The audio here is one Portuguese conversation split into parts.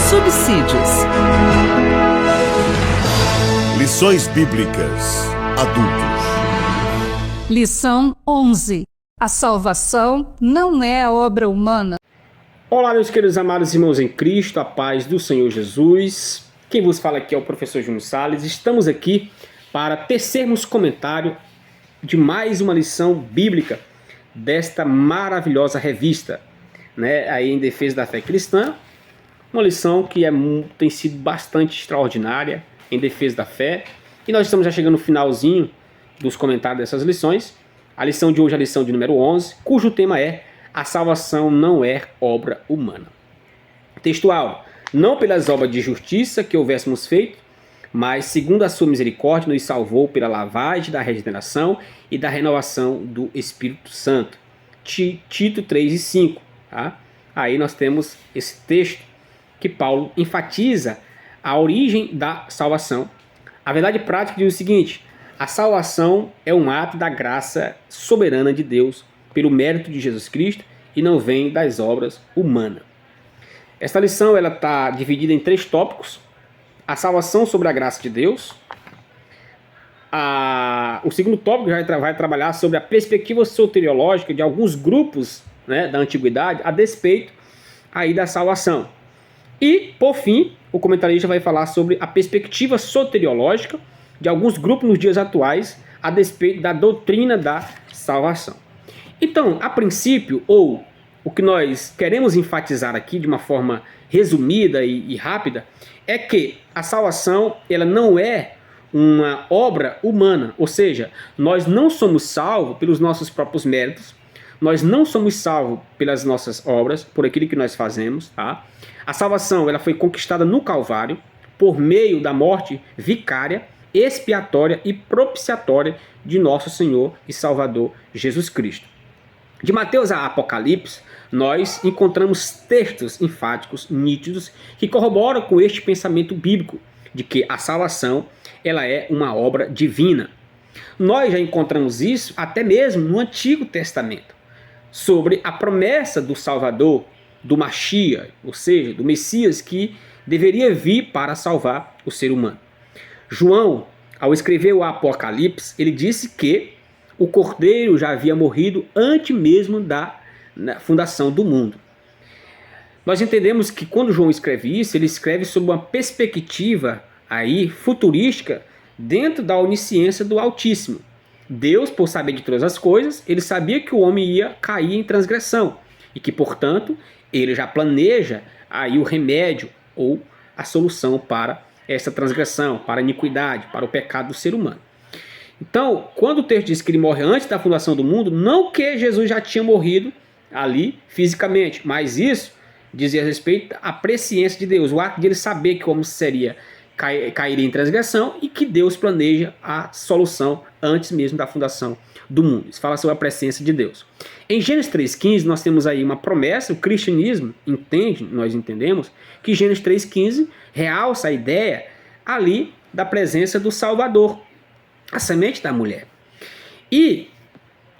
subsídios. Lições Bíblicas Adultos. Lição 11. A salvação não é obra humana. Olá, meus queridos amados irmãos em Cristo, a paz do Senhor Jesus. Quem vos fala aqui é o professor Júnior Salles. Estamos aqui para tecermos comentário de mais uma lição bíblica desta maravilhosa revista, aí em defesa da fé cristã. Uma lição que tem sido bastante extraordinária em defesa da fé. E nós estamos já chegando no finalzinho dos comentários dessas lições. A lição de hoje é a lição de número 11, cujo tema é: a salvação não é obra humana. Textual: não pelas obras de justiça que houvéssemos feito, mas segundo a sua misericórdia nos salvou pela lavagem da regeneração e da renovação do Espírito Santo. Tito 3 e 5. Tá? Aí nós temos esse texto que Paulo enfatiza a origem da salvação. A verdade prática diz o seguinte: a salvação é um ato da graça soberana de Deus pelo mérito de Jesus Cristo e não vem das obras humanas. Esta lição está dividida em 3 tópicos: a salvação sobre a graça de Deus. O segundo tópico vai trabalhar sobre a perspectiva soteriológica de alguns grupos da antiguidade a despeito aí da salvação. E, por fim, o comentarista vai falar sobre a perspectiva soteriológica de alguns grupos nos dias atuais a despeito da doutrina da salvação. Então, a princípio, ou o que nós queremos enfatizar aqui de uma forma resumida e rápida, é que a salvação ela não é uma obra humana, ou seja, nós não somos salvos pelos nossos próprios méritos, nós não somos salvos pelas nossas obras, por aquilo que nós fazemos. Tá? A salvação ela foi conquistada no Calvário por meio da morte vicária, expiatória e propiciatória de nosso Senhor e Salvador Jesus Cristo. De Mateus a Apocalipse, nós encontramos textos enfáticos, nítidos, que corroboram com este pensamento bíblico de que a salvação ela é uma obra divina. Nós já encontramos isso até mesmo no Antigo Testamento, sobre a promessa do Salvador, do Mashiach, ou seja, do Messias que deveria vir para salvar o ser humano. João, ao escrever o Apocalipse, ele disse que o Cordeiro já havia morrido antes mesmo da fundação do mundo. Nós entendemos que quando João escreve isso, ele escreve sob uma perspectiva aí futurística dentro da onisciência do Altíssimo. Deus, por saber de todas as coisas, ele sabia que o homem ia cair em transgressão e que, portanto, ele já planeja aí o remédio ou a solução para essa transgressão, para a iniquidade, para o pecado do ser humano. Então, quando o texto diz que ele morre antes da fundação do mundo, não que Jesus já tinha morrido ali fisicamente, mas isso dizia respeito à presciência de Deus, o ato de ele saber que o homem cairia em transgressão e que Deus planeja a solução antes mesmo da fundação do mundo. Isso fala sobre a presciência de Deus. Em Gênesis 3,15 nós temos aí uma promessa. O cristianismo nós entendemos que Gênesis 3,15 realça a ideia ali da presença do Salvador, a semente da mulher. E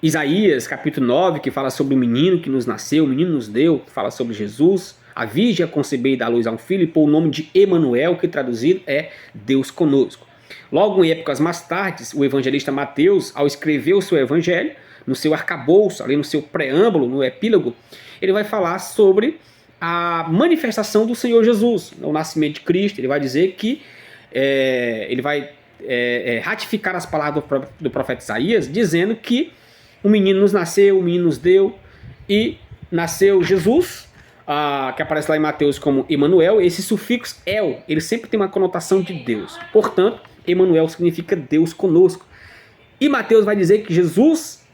Isaías capítulo 9, que fala sobre o menino que nos nasceu, o menino nos deu, fala sobre Jesus. A virgem a conceber e dar luz a um filho e pôr o nome de Emanuel, que traduzido é Deus conosco. Logo em épocas mais tardes, o evangelista Mateus, ao escrever o seu evangelho, no seu arcabouço, ali no seu preâmbulo, no epílogo, ele vai falar sobre a manifestação do Senhor Jesus, o nascimento de Cristo. Ele vai dizer que ele vai ratificar as palavras do profeta Isaías, dizendo que o menino nos nasceu, o menino nos deu, e nasceu Jesus, que aparece lá em Mateus como Emanuel. Esse sufixo El, ele sempre tem uma conotação de Deus. Portanto, Emanuel significa Deus conosco. E Mateus vai dizer que Jesus,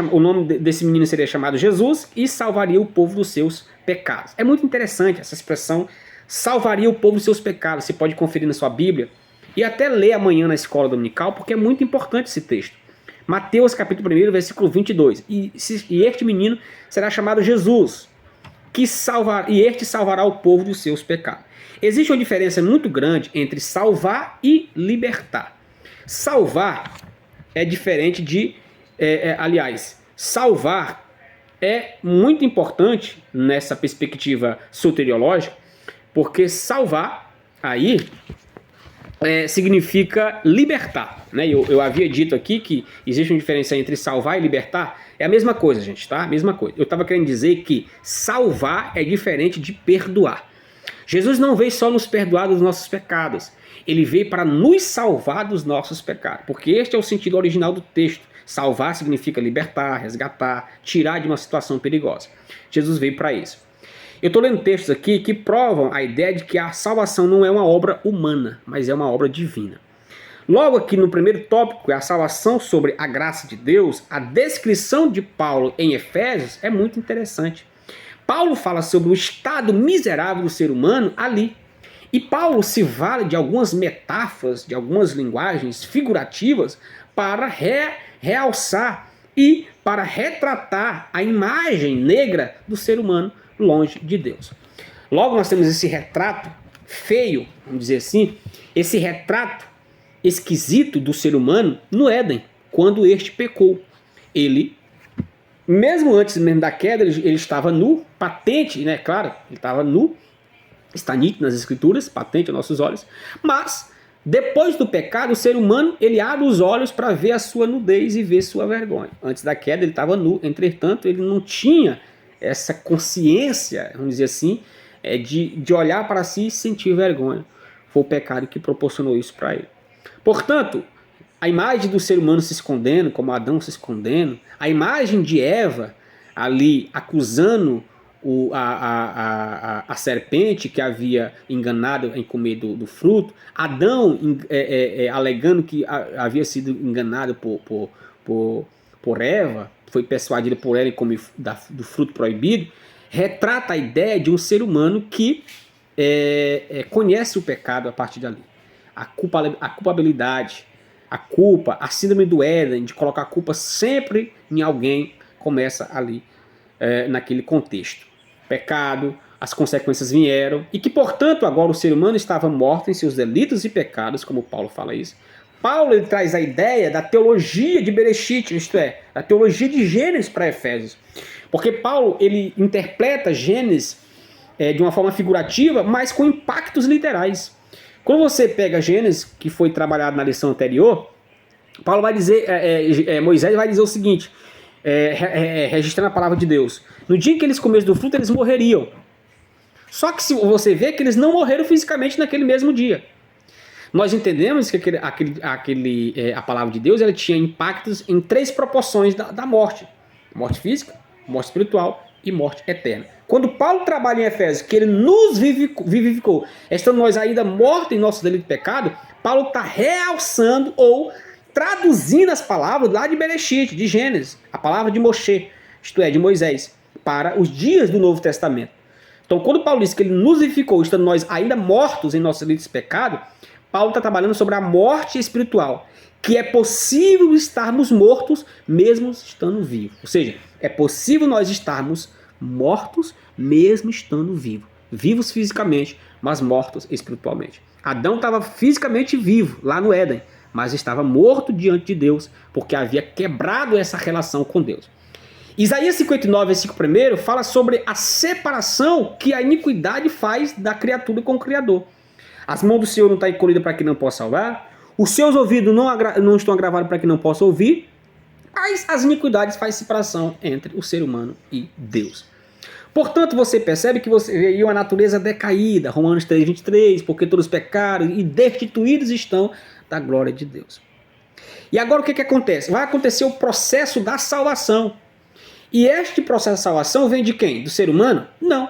o nome desse menino seria chamado Jesus e salvaria o povo dos seus pecados. É muito interessante essa expressão, salvaria o povo dos seus pecados. Você pode conferir na sua Bíblia e até ler amanhã na escola dominical, porque é muito importante esse texto. Mateus capítulo 1, versículo 22. E este menino será chamado Jesus, e este salvará o povo dos seus pecados. Existe uma diferença muito grande entre salvar e libertar. Salvar é diferente de... salvar é muito importante nessa perspectiva soteriológica, Porque salvar, aí, significa libertar, né? Eu havia dito aqui que existe uma diferença entre salvar e libertar. É a mesma coisa, gente, tá? A mesma coisa. Eu estava querendo dizer que salvar é diferente de perdoar. Jesus não veio só nos perdoar dos nossos pecados. Ele veio para nos salvar dos nossos pecados. Porque este é o sentido original do texto. Salvar significa libertar, resgatar, tirar de uma situação perigosa. Jesus veio para isso. Eu estou lendo textos aqui que provam a ideia de que a salvação não é uma obra humana, mas é uma obra divina. Logo aqui no primeiro tópico, a salvação sobre a graça de Deus, a descrição de Paulo em Efésios é muito interessante. Paulo fala sobre o estado miserável do ser humano ali. E Paulo se vale de algumas metáforas, de algumas linguagens figurativas para realçar e para retratar a imagem negra do ser humano longe de Deus. Logo nós temos esse retrato feio, vamos dizer assim, esse retrato esquisito do ser humano no Éden, quando este pecou. Ele, mesmo antes mesmo da queda, ele estava nu, patente, né? Claro, ele estava nu, está nítido nas escrituras, patente aos nossos olhos, mas depois do pecado, o ser humano, ele abre os olhos para ver a sua nudez e ver sua vergonha. Antes da queda ele estava nu, entretanto ele não tinha essa consciência, vamos dizer assim, de olhar para si e sentir vergonha. Foi o pecado que proporcionou isso para ele. Portanto, a imagem do ser humano se escondendo, como Adão se escondendo, a imagem de Eva ali acusando a serpente que havia enganado em comer do fruto, Adão alegando que havia sido enganado por Eva, foi persuadido por ela em comer do fruto proibido, retrata a ideia de um ser humano que conhece o pecado a partir dali. A culpabilidade, a culpa, a síndrome do Éden, de colocar a culpa sempre em alguém, começa ali naquele contexto. Pecado, as consequências vieram, e que, portanto, agora o ser humano estava morto em seus delitos e pecados, como Paulo fala isso. Paulo ele traz a ideia da teologia de Bereshit, isto é, a teologia de Gênesis para Efésios. Porque Paulo ele interpreta Gênesis de uma forma figurativa, mas com impactos literais. Quando você pega Gênesis, que foi trabalhado na lição anterior, Paulo vai dizer, Moisés vai dizer o seguinte, registrando a palavra de Deus: no dia em que eles comessem do fruto, eles morreriam. Só que se você vê que eles não morreram fisicamente naquele mesmo dia. Nós entendemos que a palavra de Deus ela tinha impactos em 3 proporções da morte: morte física, morte espiritual e morte eterna. Quando Paulo trabalha em Efésios, que ele nos vivificou, estando nós ainda mortos em nosso delito e pecado, Paulo está realçando ou traduzindo as palavras lá de Bereshit, de Gênesis, a palavra de Moshe, isto é, de Moisés, para os dias do Novo Testamento. Então, quando Paulo diz que ele nos vivificou, estando nós ainda mortos em nossos delitos e pecado, Paulo está trabalhando sobre a morte espiritual, que é possível estarmos mortos mesmo estando vivos. Ou seja, é possível nós estarmos mortos mesmo estando vivos. Vivos fisicamente, mas mortos espiritualmente. Adão estava fisicamente vivo lá no Éden, mas estava morto diante de Deus, porque havia quebrado essa relação com Deus. Isaías 59, versículo 1, fala sobre a separação que a iniquidade faz da criatura com o Criador. As mãos do Senhor não estão encolhidas para que não possa salvar, os seus ouvidos não estão agravados para que não possa ouvir, mas as iniquidades fazem separação entre o ser humano e Deus. Portanto, você percebe que você vê aí uma natureza decaída, Romanos 3, 23, porque todos pecaram e destituídos estão da glória de Deus. E agora o que acontece? Vai acontecer o processo da salvação. E este processo de salvação vem de quem? Do ser humano? Não.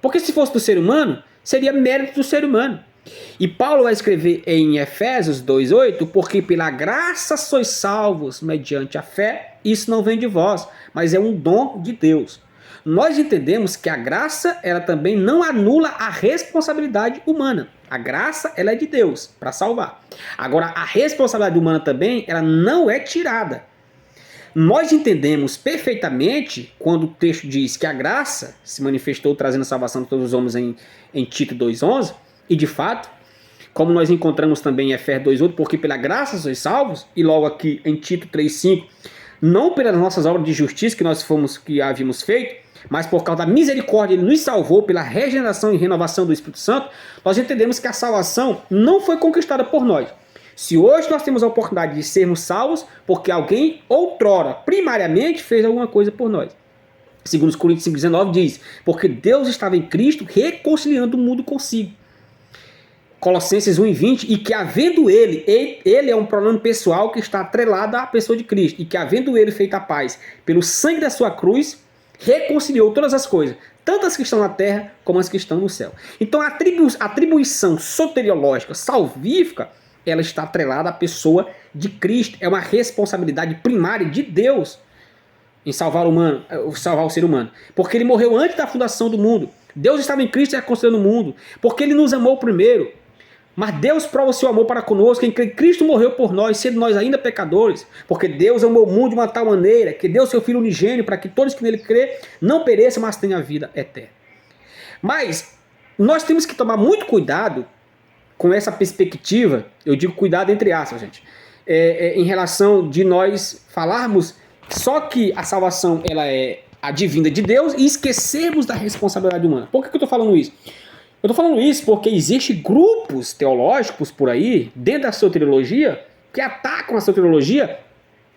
Porque se fosse do ser humano, seria mérito do ser humano. E Paulo vai escrever em Efésios 2,8, porque pela graça sois salvos mediante a fé, isso não vem de vós, mas é um dom de Deus. Nós entendemos que a graça, ela também não anula a responsabilidade humana. A graça, ela é de Deus, para salvar. Agora, a responsabilidade humana também, ela não é tirada. Nós entendemos perfeitamente quando o texto diz que a graça se manifestou trazendo a salvação de todos os homens em Tito 2,11, e de fato, como nós encontramos também em Efésios 2,8, porque pela graça sois salvos, e logo aqui em Tito 3,5, não pelas nossas obras de justiça que havíamos feito, mas por causa da misericórdia ele nos salvou pela regeneração e renovação do Espírito Santo, nós entendemos que a salvação não foi conquistada por nós. Se hoje nós temos a oportunidade de sermos salvos, porque alguém outrora, primariamente, fez alguma coisa por nós. Segundo os Coríntios 5,19 diz, porque Deus estava em Cristo reconciliando o mundo consigo. Colossenses 1,20, e que havendo ele é um pronome pessoal que está atrelado à pessoa de Cristo, e que havendo ele feito a paz pelo sangue da sua cruz, reconciliou todas as coisas, tanto as que estão na terra como as que estão no céu. Então a atribuição soteriológica, salvífica, ela está atrelada à pessoa de Cristo, é uma responsabilidade primária de Deus em salvar o ser humano, porque ele morreu antes da fundação do mundo. Deus estava em Cristo reconciliando o mundo, porque ele nos amou primeiro. Mas Deus prova o seu amor para conosco em que Cristo morreu por nós, sendo nós ainda pecadores. Porque Deus amou o mundo de uma tal maneira que deu seu Filho unigênito para que todos que nele crê não pereçam, mas tenham a vida eterna. Mas nós temos que tomar muito cuidado com essa perspectiva, eu digo cuidado entre aspas, gente, em relação de nós falarmos só que a salvação ela é a divina de Deus e esquecermos da responsabilidade humana. Por que eu estou falando isso? Eu estou falando isso porque existem grupos teológicos por aí, dentro da soteriologia, que atacam a soteriologia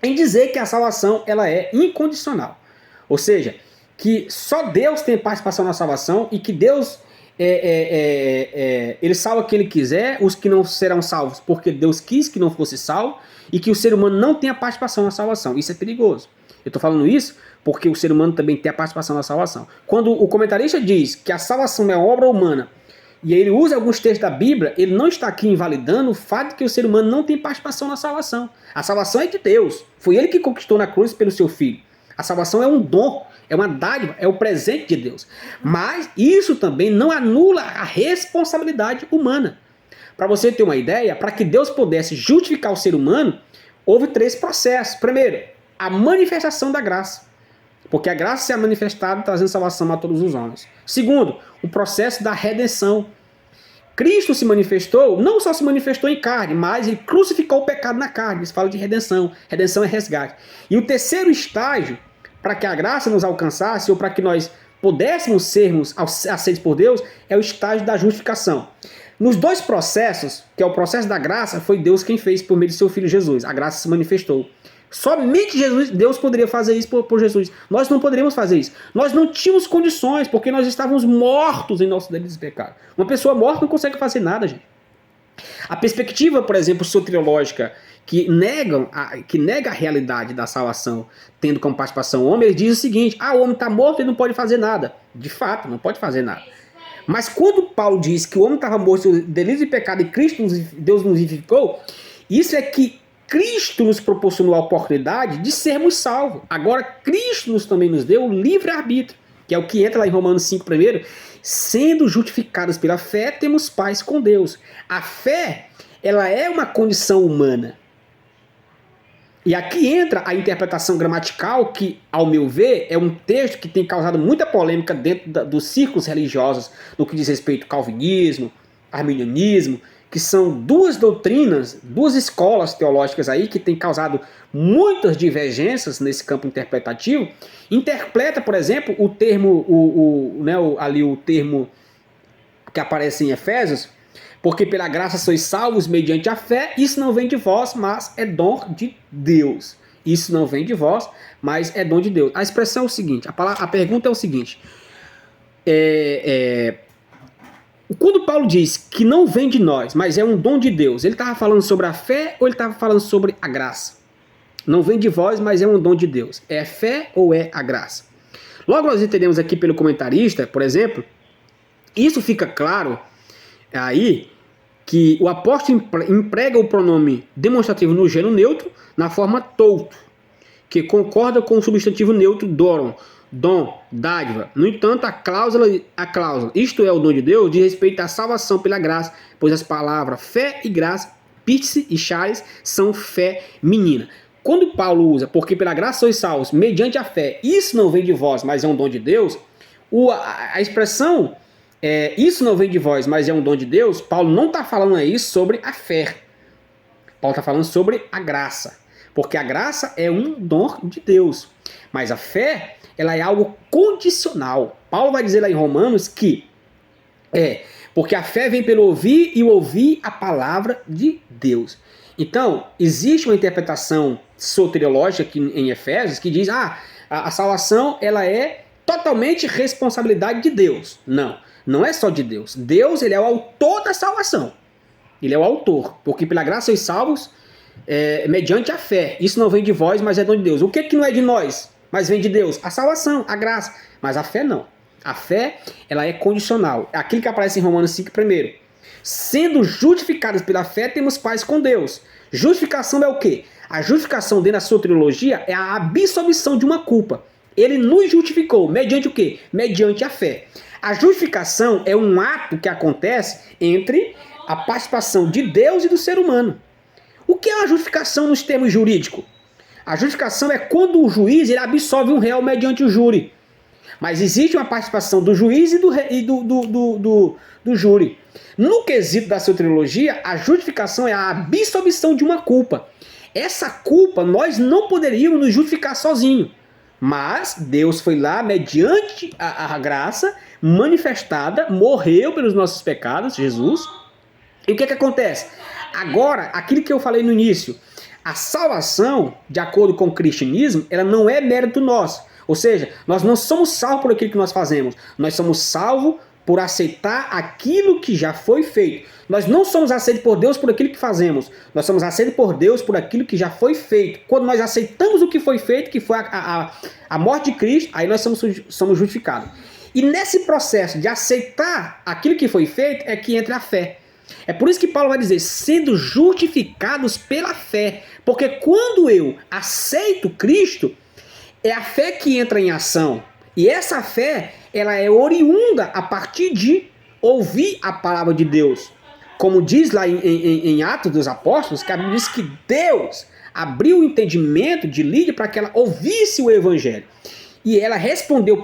em dizer que a salvação ela é incondicional. Ou seja, que só Deus tem participação na salvação e que Deus ele salva quem ele quiser, os que não serão salvos porque Deus quis que não fosse salvo, e que o ser humano não tem a participação na salvação. Isso é perigoso. Eu estou falando isso porque o ser humano também tem a participação na salvação. Quando o comentarista diz que a salvação é uma obra humana, e ele usa alguns textos da Bíblia, ele não está aqui invalidando o fato de que o ser humano não tem participação na salvação. A salvação é de Deus. Foi ele que conquistou na cruz pelo seu Filho. A salvação é um dom, é uma dádiva, é o presente de Deus. Mas isso também não anula a responsabilidade humana. Para você ter uma ideia, para que Deus pudesse justificar o ser humano, houve 3 processos. Primeiro, a manifestação da graça. Porque a graça se é manifestada trazendo salvação a todos os homens. Segundo, o processo da redenção. Cristo se manifestou, não só se manifestou em carne, mas ele crucificou o pecado na carne. Isso fala de redenção. Redenção é resgate. E o terceiro estágio, para que a graça nos alcançasse, ou para que nós pudéssemos sermos aceitos por Deus, é o estágio da justificação. Nos 2 processos, que é o processo da graça, foi Deus quem fez por meio de seu Filho Jesus. A graça se manifestou. Somente Deus poderia fazer isso por Jesus. Nós não poderíamos fazer isso. Nós não tínhamos condições, porque nós estávamos mortos em nossos delitos e pecados. Uma pessoa morta não consegue fazer nada, gente. A perspectiva, por exemplo, soteriológica, que nega a realidade da salvação, tendo como participação o homem, ele diz o seguinte: o homem está morto e não pode fazer nada. De fato, não pode fazer nada. Mas quando Paulo diz que o homem estava morto em delitos e pecado e Deus nos vivificou, isso é que Cristo nos proporcionou a oportunidade de sermos salvos. Agora, Cristo também nos deu o livre-arbítrio, que é o que entra lá em Romanos 5 primeiro. Sendo justificados pela fé, temos paz com Deus. A fé, ela é uma condição humana. E aqui entra a interpretação gramatical, que, ao meu ver, é um texto que tem causado muita polêmica dentro dos círculos religiosos, no que diz respeito ao calvinismo, arminianismo, que são 2 doutrinas, 2 escolas teológicas aí que têm causado muitas divergências nesse campo interpretativo. Interpreta, por exemplo, o termo, o termo que aparece em Efésios, porque pela graça sois salvos mediante a fé, isso não vem de vós, mas é dom de Deus. Isso não vem de vós, mas é dom de Deus. A expressão é o seguinte, a pergunta é o seguinte, quando Paulo diz que não vem de nós, mas é um dom de Deus, ele estava falando sobre a fé ou ele estava falando sobre a graça? Não vem de vós, mas é um dom de Deus. É fé ou é a graça? Logo nós entendemos aqui pelo comentarista, por exemplo, isso fica claro aí que o apóstolo emprega o pronome demonstrativo no gênero neutro na forma touto, que concorda com o substantivo neutro doron, dom, dádiva. No entanto, a cláusula, isto é o dom de Deus, diz respeito à salvação pela graça, pois as palavras fé e graça, pitse e charis, são fé menina. Quando Paulo usa, porque pela graça sois salvos, mediante a fé, isso não vem de vós, mas é um dom de Deus, a expressão, isso não vem de vós, mas é um dom de Deus, Paulo não está falando aí sobre a fé. Paulo está falando sobre a graça. Porque a graça é um dom de Deus. Mas a fé, ela é algo condicional. Paulo vai dizer lá em Romanos que porque a fé vem pelo ouvir e o ouvir a palavra de Deus. Então, existe uma interpretação soteriológica aqui em Efésios que diz, a salvação ela é totalmente responsabilidade de Deus. Não, não é só de Deus. Deus, ele é o autor da salvação. Ele é o autor, porque pela graça sois salvos mediante a fé. Isso não vem de vós, mas é dom de Deus. O que não é de nós, mas vem de Deus? A salvação, a graça. Mas a fé não. A fé, ela é condicional. Aquilo que aparece em Romanos 5 primeiro. Sendo justificados pela fé, temos paz com Deus. Justificação é o quê? A justificação dentro da soteriologia é a absolvição de uma culpa. Ele nos justificou. Mediante o quê? Mediante a fé. A justificação é um ato que acontece entre a participação de Deus e do ser humano. O que é uma justificação nos termos jurídicos? A justificação é quando o juiz ele absolve um réu mediante o júri. Mas existe uma participação do juiz e do júri. No quesito da soteriologia, a justificação é a absolvição de uma culpa. Essa culpa nós não poderíamos nos justificar sozinhos. Mas Deus foi lá, mediante a graça manifestada, morreu pelos nossos pecados, Jesus. E o que acontece? Agora, aquilo que eu falei no início, a salvação, de acordo com o cristianismo, ela não é mérito nosso. Ou seja, nós não somos salvos por aquilo que nós fazemos. Nós somos salvos por aceitar aquilo que já foi feito. Nós não somos aceitos por Deus por aquilo que fazemos. Nós somos aceitos por Deus por aquilo que já foi feito. Quando nós aceitamos o que foi feito, que foi a morte de Cristo, aí nós somos justificados. E nesse processo de aceitar aquilo que foi feito é que entra a fé. É por isso que Paulo vai dizer, sendo justificados pela fé. Porque quando eu aceito Cristo, é a fé que entra em ação. E essa fé, ela é oriunda a partir de ouvir a palavra de Deus. Como diz lá em Atos dos Apóstolos, que a Bíblia diz que Deus abriu o entendimento de Lídia para que ela ouvisse o Evangelho. E ela respondeu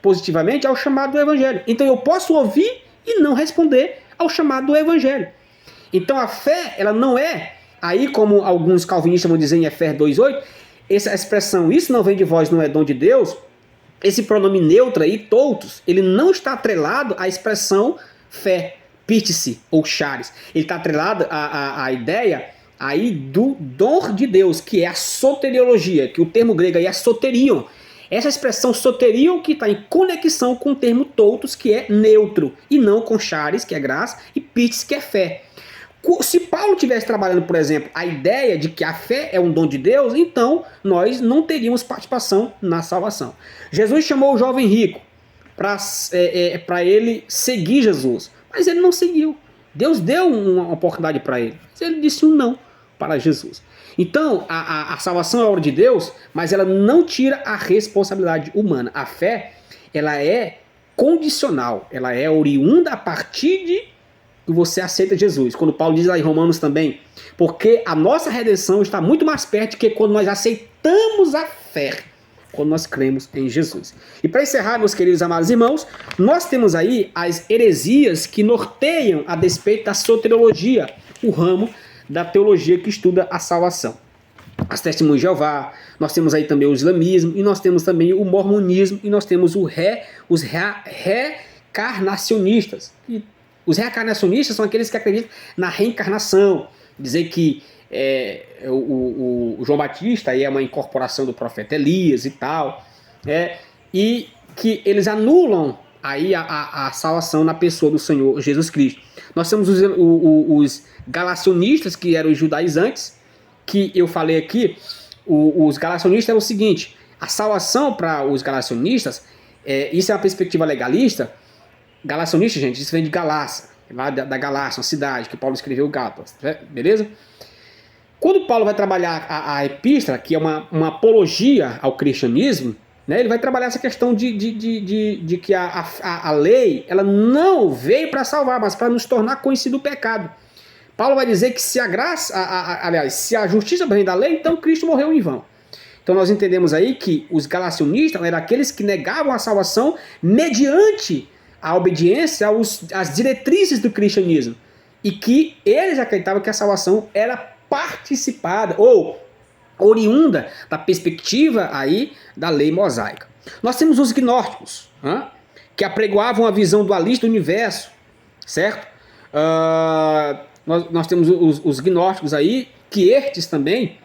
positivamente ao chamado do Evangelho. Então eu posso ouvir e não responder ao chamado do Evangelho. Então a fé, ela não é, aí como alguns calvinistas vão dizer em Efésios 2:8, essa expressão, isso não vem de vós, não é dom de Deus, esse pronome neutro aí, totus, ele não está atrelado à expressão fé, pítice ou charis. Ele está atrelado à ideia aí do dom de Deus, que é a soteriologia, que o termo grego aí é soterion. Essa expressão soterion que está em conexão com o termo totus, que é neutro, e não com charis, que é graça, e pítice, que é fé. Se Paulo estivesse trabalhando, por exemplo, a ideia de que a fé é um dom de Deus, então nós não teríamos participação na salvação. Jesus chamou o jovem rico para ele seguir Jesus, mas ele não seguiu. Deus deu uma oportunidade para ele, mas ele disse um não para Jesus. Então, a salvação é obra de Deus, mas ela não tira a responsabilidade humana. A fé, ela é condicional, ela é oriunda a partir de que você aceita Jesus. Quando Paulo diz lá em Romanos também, porque a nossa redenção está muito mais perto do que quando nós aceitamos a fé, quando nós cremos em Jesus. E para encerrar, meus queridos amados irmãos, nós temos aí as heresias que norteiam a despeito da soteriologia, o ramo da teologia que estuda a salvação. As testemunhas de Jeová, nós temos aí também o islamismo, e nós temos também o mormonismo, e nós temos os reencarnacionistas. Os reencarnacionistas são aqueles que acreditam na reencarnação, dizer que o João Batista aí é uma incorporação do profeta Elias e tal, e que eles anulam aí a salvação na pessoa do Senhor Jesus Cristo. Nós temos os galacionistas, que eram os judaizantes, que eu falei aqui. Os galacionistas é o seguinte: a salvação para os galacionistas, isso é uma perspectiva legalista. Galacionista, gente, isso vem de Galácia, lá da Galácia, uma cidade que Paulo escreveu Gálatas, beleza? Quando Paulo vai trabalhar a epístola, que é uma apologia ao cristianismo, né, ele vai trabalhar essa questão de que a lei ela não veio para salvar, mas para nos tornar conhecido o pecado. Paulo vai dizer que se a graça, se a justiça vem da lei, então Cristo morreu em vão. Então nós entendemos aí que os galacionistas eram aqueles que negavam a salvação mediante a obediência às diretrizes do cristianismo, e que eles acreditavam que a salvação era participada, ou oriunda da perspectiva aí da lei mosaica. Nós temos os gnósticos, que apregoavam a visão dualista do universo, certo? Nós temos os gnósticos aí, que estes também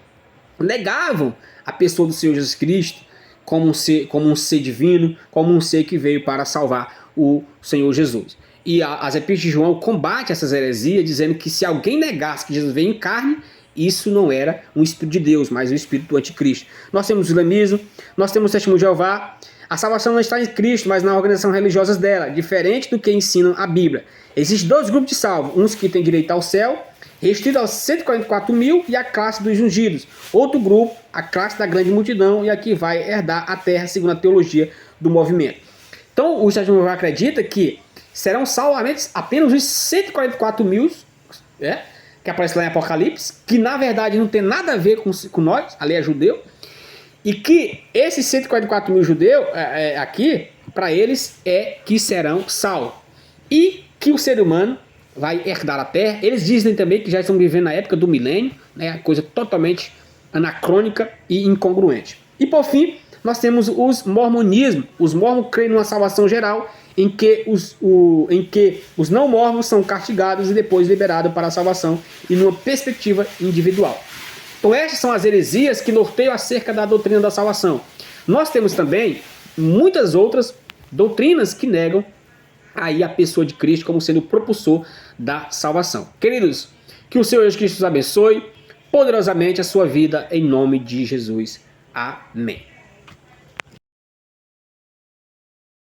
negavam a pessoa do Senhor Jesus Cristo como um ser divino, como um ser que veio para salvar o Senhor Jesus. E as epístolas de João combatem essas heresias, dizendo que se alguém negasse que Jesus veio em carne, isso não era um Espírito de Deus, mas um Espírito do Anticristo. Nós temos o islamismo, nós temos o testemunho de Jeová. A salvação não está em Cristo, mas na organização religiosa dela, diferente do que ensinam a Bíblia. Existem dois grupos de salvos, uns que têm direito ao céu, restrito aos 144 mil, e a classe dos ungidos. Outro grupo, a classe da grande multidão, e aqui vai herdar a terra, segundo a teologia do movimento. Então, o testemunho de Jeová acredita que serão salvos apenas os 144 mil, que aparece lá em Apocalipse, que na verdade não tem nada a ver com nós, a lei é judeu, e que esses 144 mil judeus aqui, para eles, é que serão salvos. E que o ser humano vai herdar a terra. Eles dizem também que já estão vivendo na época do milênio, né, coisa totalmente anacrônica e incongruente. E por fim, nós temos os mormonismos. Os mormons creem numa salvação geral, em que os não mormons são castigados e depois liberados para a salvação, e numa perspectiva individual. Então estas são as heresias que norteiam acerca da doutrina da salvação. Nós temos também muitas outras doutrinas que negam aí a pessoa de Cristo como sendo o propulsor da salvação. Queridos, que o Senhor Jesus Cristo os abençoe poderosamente a sua vida em nome de Jesus. Amém.